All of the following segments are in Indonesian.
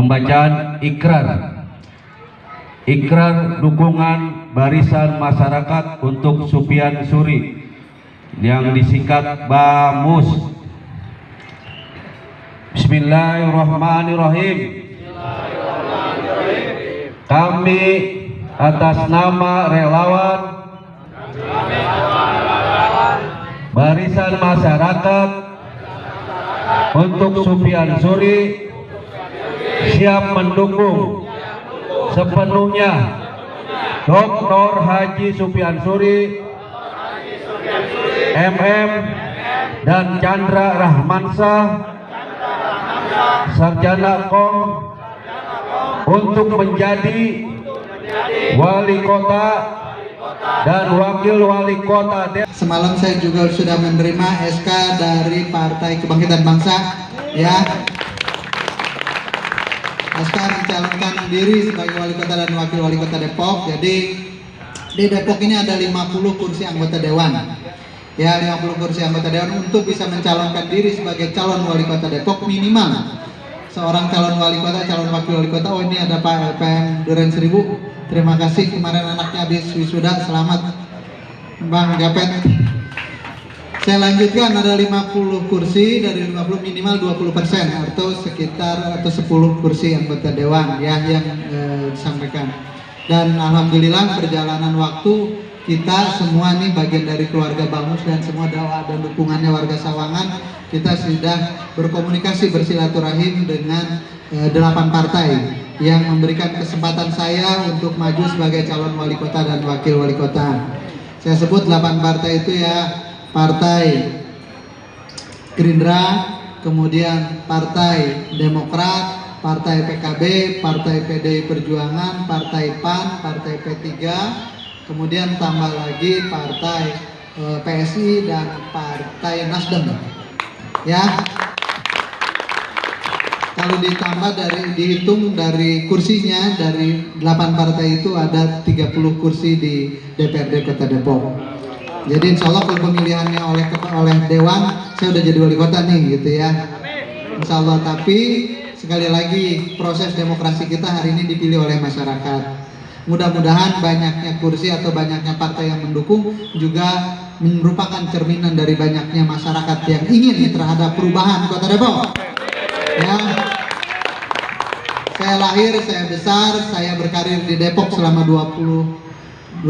pembacaan ikrar dukungan barisan masyarakat untuk Sufyan Suri yang disingkat BAMUS. Bismillahirrahmanirrahim. Kami atas nama relawan barisan masyarakat untuk Sufyan Suri siap mendukung sepenuhnya Dr. Haji Sufyan Suri MM dan Chandra Rahmansyah Sarjana Kom untuk menjadi wali kota dan wakil wali kota. Semalam saya juga sudah menerima SK dari Partai Kebangkitan Bangsa, ya. SK mencalonkan diri sebagai wali kota dan wakil wali kota Depok. Jadi di Depok ini ada 50 kursi anggota dewan. Ya, 50 kursi anggota dewan. Untuk bisa mencalonkan diri sebagai calon wali kota Depok, minimal seorang calon wali kota, calon wakil wali kota. Oh, ini ada Pak LPM Duren Seribu. Terima kasih, kemarin anaknya habis wisuda. Selamat Bang Japet. Saya lanjutkan, ada 50 kursi, dari 50 minimal 20% atau sekitar 10 kursi anggota dewan ya yang disampaikan. Dan alhamdulillah perjalanan waktu kita semua nih bagian dari keluarga BAMUS dan semua doa dan dukungannya warga Sawangan, kita sudah berkomunikasi bersilaturahim dengan 8 partai yang memberikan kesempatan saya untuk maju sebagai calon wali kota dan wakil wali kota. Saya sebut 8 partai itu ya: Partai Gerindra, kemudian Partai Demokrat, Partai PKB, Partai PDI Perjuangan, Partai PAN, Partai P3, kemudian tambah lagi Partai PSI dan Partai Nasdem. Ya, kalau ditambah dihitung dari kursinya, dari 8 partai itu ada 30 kursi di DPRD Kota Depok. Jadi insya Allah kalau pemilihannya oleh Dewan, saya udah jadi wali kota nih gitu ya. Insya Allah. Tapi sekali lagi proses demokrasi kita hari ini dipilih oleh masyarakat. Mudah-mudahan banyaknya kursi atau banyaknya partai yang mendukung juga merupakan cerminan dari banyaknya masyarakat yang ingin terhadap perubahan Kota Depok. Ya, saya lahir, saya besar, saya berkarir di Depok selama 2024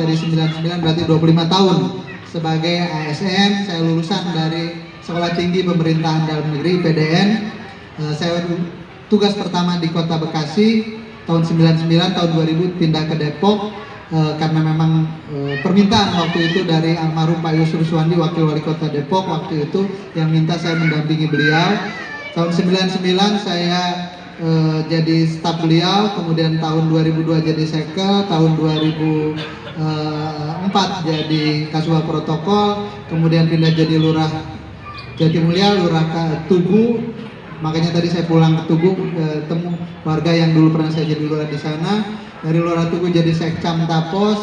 dari 99 berarti 25 tahun sebagai ASN. Saya lulusan dari Sekolah Tinggi Pemerintahan Dalam Negeri PDN. Saya tugas pertama di Kota Bekasi tahun 99, tahun 2000 pindah ke Depok karena memang permintaan waktu itu dari almarhum Pak Yusuf Suwandi, wakil wali kota Depok waktu itu, yang minta saya mendampingi beliau. Tahun 99 saya jadi staf beliau, kemudian tahun 2002 jadi sekel, tahun 2004 jadi Kasubag Protokol, kemudian pindah jadi Lurah Jatimulya, Lurah Tugu. Makanya tadi saya pulang ke Tugu ketemu warga yang dulu pernah saya jadi lurah di sana. Dari Lurah Tugu jadi Sekcam Tapos,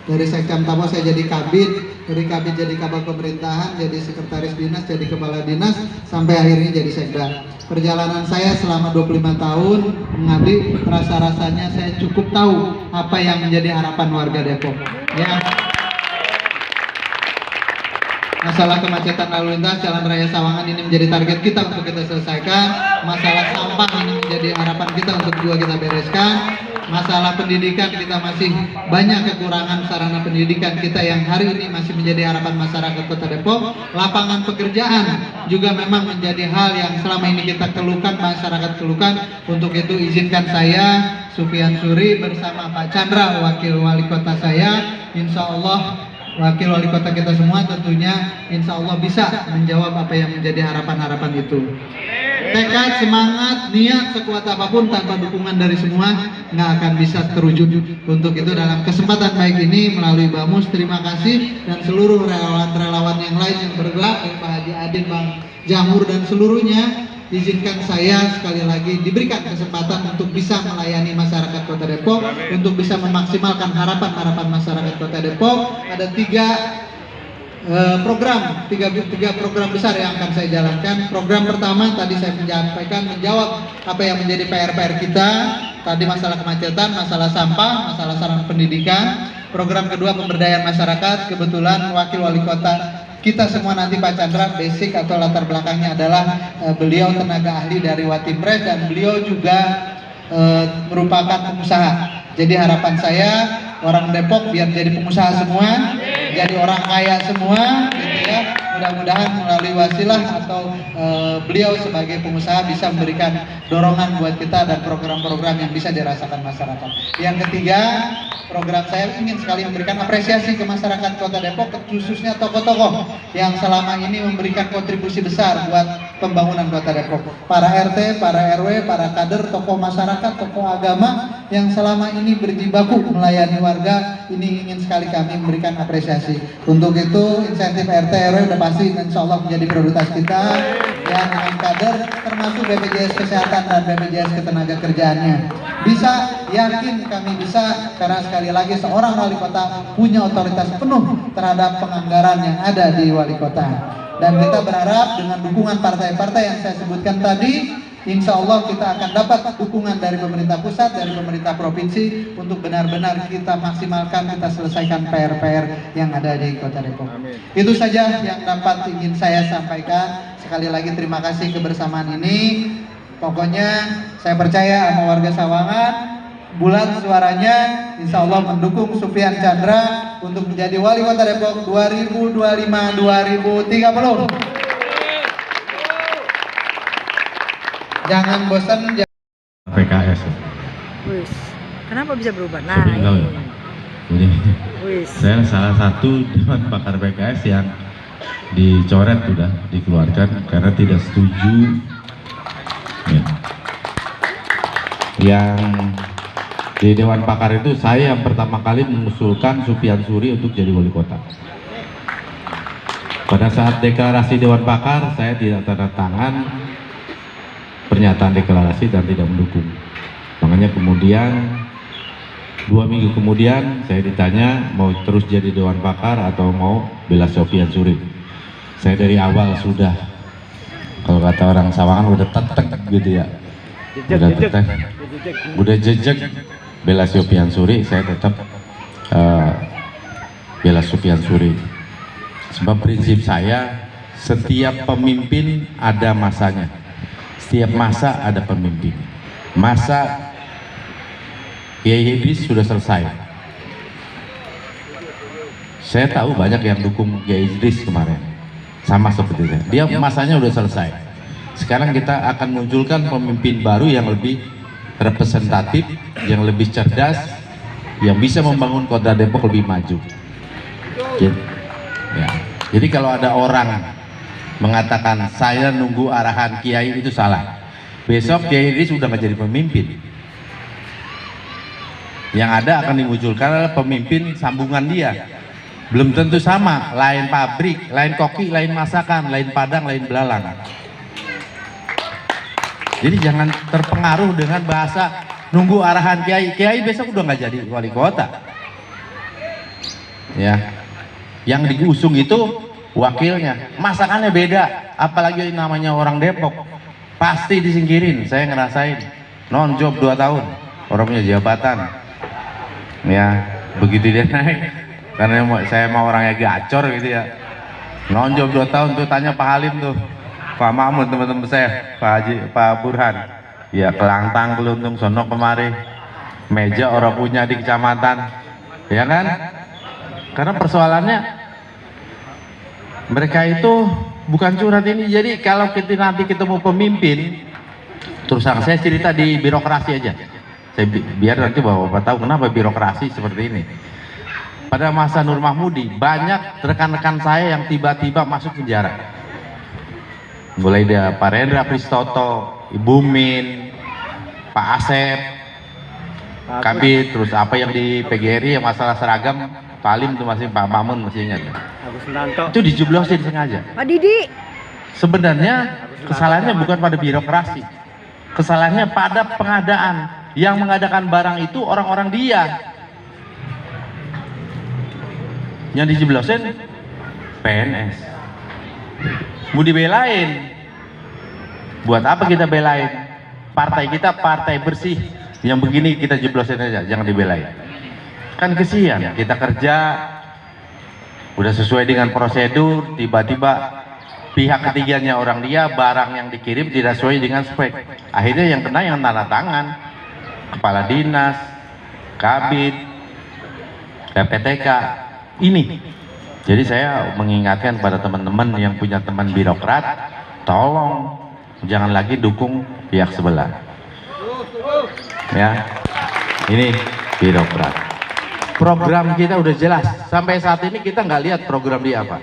dari Sekcam Tapos saya jadi Kabid, dari Kabid jadi Kabag Pemerintahan, jadi Sekretaris Dinas, jadi Kepala Dinas, sampai akhirnya jadi Sekda. Perjalanan saya selama 25 tahun mengabdi, rasa-rasanya saya cukup tahu apa yang menjadi harapan warga Depok. Ya. Masalah kemacetan lalu lintas Jalan Raya Sawangan ini menjadi target kita untuk kita selesaikan. Masalah sampah ini menjadi harapan kita untuk juga kita bereskan. Masalah pendidikan, kita masih banyak kekurangan sarana pendidikan kita yang hari ini masih menjadi harapan masyarakat Kota Depok. Lapangan pekerjaan juga memang menjadi hal yang selama ini kita keluhkan, masyarakat keluhkan. Untuk itu izinkan saya Sufyan Suri bersama Pak Chandra, wakil wali kota saya, insya Allah wakil wali kota kita semua tentunya insya Allah bisa menjawab apa yang menjadi harapan-harapan itu. Tekad, semangat, niat sekuat apapun tanpa dukungan dari semua nggak akan bisa terwujud. Untuk itu dalam kesempatan baik ini melalui BAMUS, terima kasih, dan seluruh relawan-relawan yang lain yang bergerak, Pak Haji Adin, Bang Jamur dan seluruhnya, izinkan saya sekali lagi diberikan kesempatan untuk bisa melayani masyarakat Kota Depok, untuk bisa memaksimalkan harapan-harapan masyarakat Kota Depok. Ada 3 program, tiga program besar yang akan saya jalankan. Program pertama tadi saya menyampaikan menjawab apa yang menjadi PR-PR kita, tadi masalah kemacetan, masalah sampah, masalah sarana pendidikan. Program kedua pemberdayaan masyarakat, kebetulan wakil wali kota kita semua nanti Pak Chandra basic atau latar belakangnya adalah beliau tenaga ahli dari Watimpres dan beliau juga merupakan pengusaha. Jadi harapan saya orang Depok biar jadi pengusaha semua, jadi orang kaya semua, gitu ya. Mudah-mudahan melalui wasilah atau beliau sebagai pengusaha bisa memberikan dorongan buat kita dan program-program yang bisa dirasakan masyarakat. Yang ketiga, program saya ingin sekali memberikan apresiasi ke masyarakat Kota Depok, khususnya tokoh-tokoh yang selama ini memberikan kontribusi besar buat pembangunan Kota Depok. Para RT, para RW, para kader, tokoh masyarakat, tokoh agama yang selama ini berjibaku melayani warga, ini ingin sekali kami memberikan apresiasi. Untuk itu insentif RT RW udah pasti insya Allah menjadi prioritas kita ya, dengan kader termasuk BPJS Kesehatan dan BPJS Ketenagakerjaannya. Bisa, yakin kami bisa, karena sekali lagi seorang wali kota punya otoritas penuh terhadap penganggaran yang ada di wali kota. Dan kita berharap dengan dukungan partai-partai yang saya sebutkan tadi, insya Allah kita akan dapat dukungan dari pemerintah pusat, dari pemerintah provinsi untuk benar-benar kita maksimalkan, kita selesaikan PR-PR yang ada di Kota Depok. Itu saja yang dapat ingin saya sampaikan. Sekali lagi terima kasih kebersamaan ini. Pokoknya saya percaya sama warga Sawangan, bulat suaranya, insya Allah mendukung Sufian Chandra untuk menjadi wali kota Depok 2025-2030. Jangan bosan. PKS. Wis. Kenapa bisa berubah? Nah, Tapi tahu ya? Jadi Wis. saya salah satu dewan pakar PKS yang dicoret sudah dikeluarkan karena tidak setuju ya. Yang di dewan pakar itu saya yang pertama kali mengusulkan Supian Suri untuk jadi wali kota. Pada saat deklarasi dewan pakar saya tidak tanda tangan pernyataan deklarasi dan tidak mendukung. Makanya kemudian 2 minggu kemudian saya ditanya mau terus jadi dewan pakar atau mau bela Supian Suri. Saya dari awal sudah, kalau kata orang Sawangan udah tetek gitu ya, udah jejek bela Supian Suri. Saya tetap bela Supian Suri. Sebab prinsip saya, setiap pemimpin ada masanya. Setiap masa ada pemimpin. Masa Kiai Idris sudah selesai. Saya tahu banyak yang dukung Kiai Idris kemarin, sama seperti saya. Dia masanya sudah selesai. Sekarang kita akan munculkan pemimpin baru yang lebih representatif, yang lebih cerdas, yang bisa membangun Kota Depok lebih maju. Jadi kalau ada orang mengatakan saya nunggu arahan Kiai, itu salah. Besok Kiai Idris sudah nggak jadi pemimpin. Yang ada akan dimunculkan adalah pemimpin sambungan dia. Belum tentu sama, lain pabrik, lain koki, lain masakan, lain padang, lain belalang. Jadi jangan terpengaruh dengan bahasa nunggu arahan Kiai. Kiai besok udah nggak jadi wali kota. Ya, yang diusung itu wakilnya, masakannya beda, apalagi namanya orang Depok, pasti disingkirin. Saya ngerasain, non-job 2 tahun, orang punya jabatan, ya begitu dia naik, karena saya mau orangnya gacor gitu ya, non-job 2 tahun tuh tanya Pak Halim tuh, Pak Mahmud, teman-teman saya, Pak Haji, Pak Burhan, ya kelantang keluntung sono kemari, meja orang punya di kecamatan, ya kan? Karena persoalannya mereka itu bukan curhat ini. Jadi kalau kita nanti ketemu pemimpin, terus saya cerita di birokrasi aja. Saya biar nanti bapak tahu kenapa birokrasi seperti ini. Pada masa Nur Mahmudi, banyak rekan-rekan saya yang tiba-tiba masuk penjara. Mulai dari Pak Rendra Pristoto, Ibu Min, Pak Asep, Kabit, terus apa yang di PGRI yang masalah seragam, Pak Alim itu masih, Pak Mamun masih ingat. Itu dijublosin sengaja. Pak Didi. Sebenarnya kesalahannya bukan pada birokrasi, kesalahannya pada pengadaan. Yang mengadakan barang itu orang-orang dia. Yang dijublosin PNS. Mau dibelain? Buat apa kita belain? Partai kita partai bersih. Yang begini kita jeblosin aja, jangan dibelain. Kan kesian, kita kerja udah sesuai dengan prosedur, tiba-tiba pihak ketiganya orang dia, barang yang dikirim tidak sesuai dengan spek. Akhirnya yang kena yang tanda tangan kepala dinas, kabid, PPTK ini. Jadi saya mengingatkan pada teman-teman yang punya teman birokrat, tolong jangan lagi dukung pihak sebelah. Ya, ini birokrat. Program kita udah jelas. Sampai saat ini kita nggak lihat program dia apa.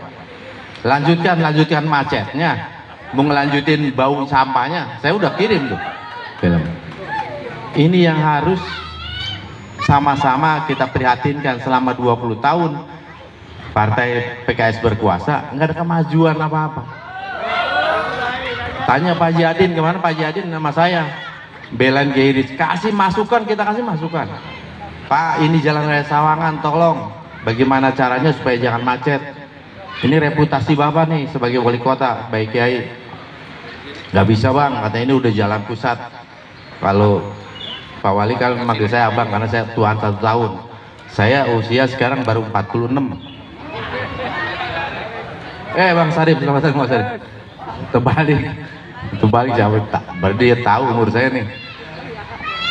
Lanjutkan macetnya, mau ngelanjutin bau sampahnya. Saya udah kirim tuh film. Ini yang harus sama-sama kita prihatinkan. Selama 20 tahun partai PKS berkuasa, nggak ada kemajuan apa-apa. Tanya Pak Jadin, kemana Pak Jadin sama saya? Belain Geiris, kasih masukan, kita kasih masukan. Pak, ini Jalan Raya Sawangan, tolong bagaimana caranya supaya jangan macet. Ini reputasi Bapak nih sebagai wali kota, baik Kiai. Nggak bisa Bang, katanya ini udah jalan pusat. Kalau Pak Wali kan memanggil saya Abang karena saya tuan 1 tahun. Saya usia sekarang baru 46. Bang Sarip, selamat datang Bang Sarip. Terbalik jawab tak, berarti dia tahu umur saya nih.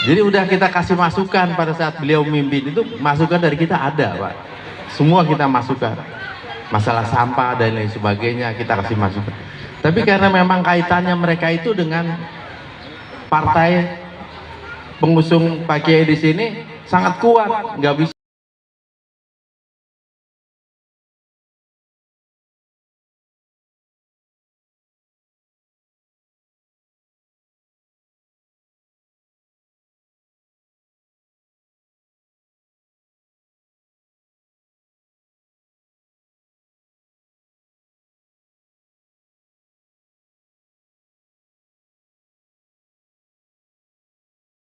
Jadi udah kita kasih masukan pada saat beliau memimpin itu, masukan dari kita ada Pak. Semua kita masukkan. Masalah sampah dan lain sebagainya kita kasih masukan. Tapi karena memang kaitannya mereka itu dengan partai pengusung Pak Kiai di sini sangat kuat, nggak bisa.